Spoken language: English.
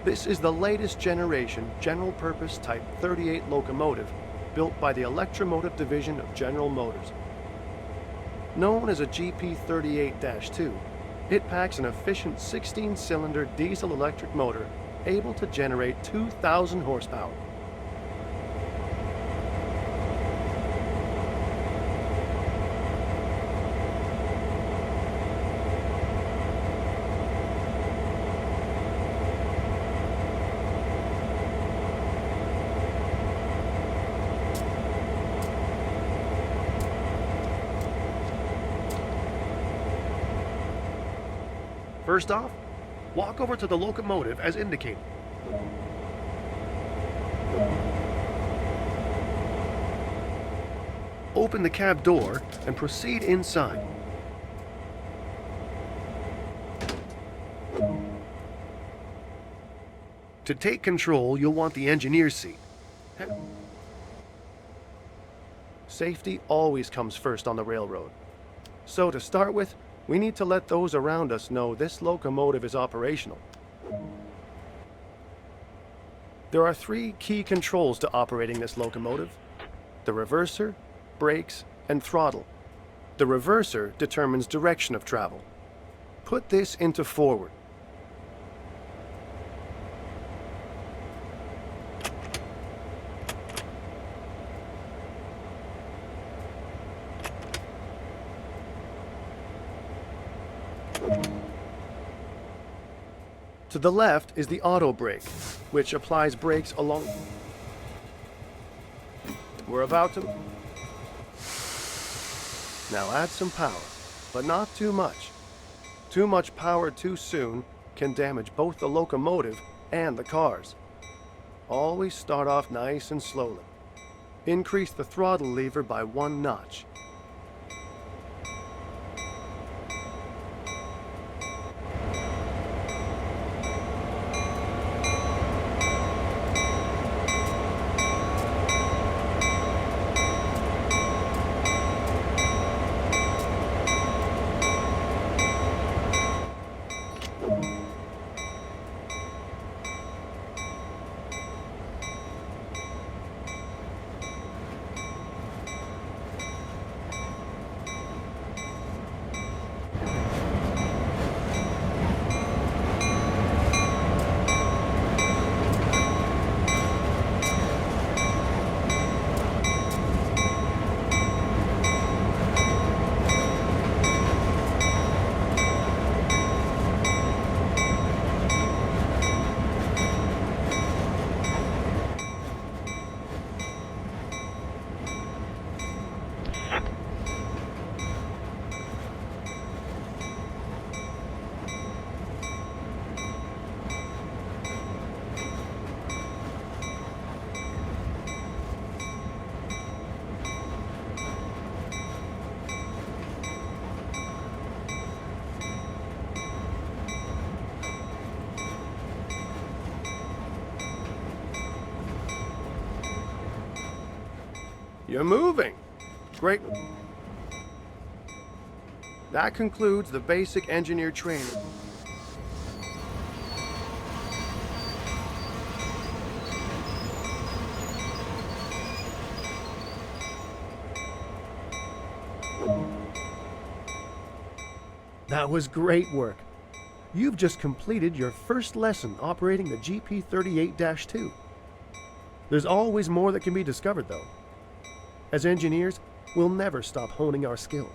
This is the latest generation general-purpose Type 38 locomotive built by the Electromotive Division of General Motors. Known as a GP38-2, it packs an efficient 16-cylinder diesel-electric motor able to generate 2,000 horsepower. First off, walk over to the locomotive as indicated. Open the cab door and proceed inside. To take control, you'll want the engineer's seat. Safety always comes first on the railroad. So to start with, we need to let those around us know this locomotive is operational. There are 3 key controls to operating this locomotive: the reverser, brakes, and throttle. The reverser determines direction of travel. Put this into forward. To the left is the auto brake, which applies brakes along. We're about to. Now add some power, but not too much. Too much power too soon can damage both the locomotive and the cars. Always start off nice and slowly. Increase the throttle lever by 1 notch. You're moving. Great. That concludes the basic engineer training. That was great work. You've just completed your first lesson operating the GP38-2. There's always more that can be discovered, though. As engineers, we'll never stop honing our skills.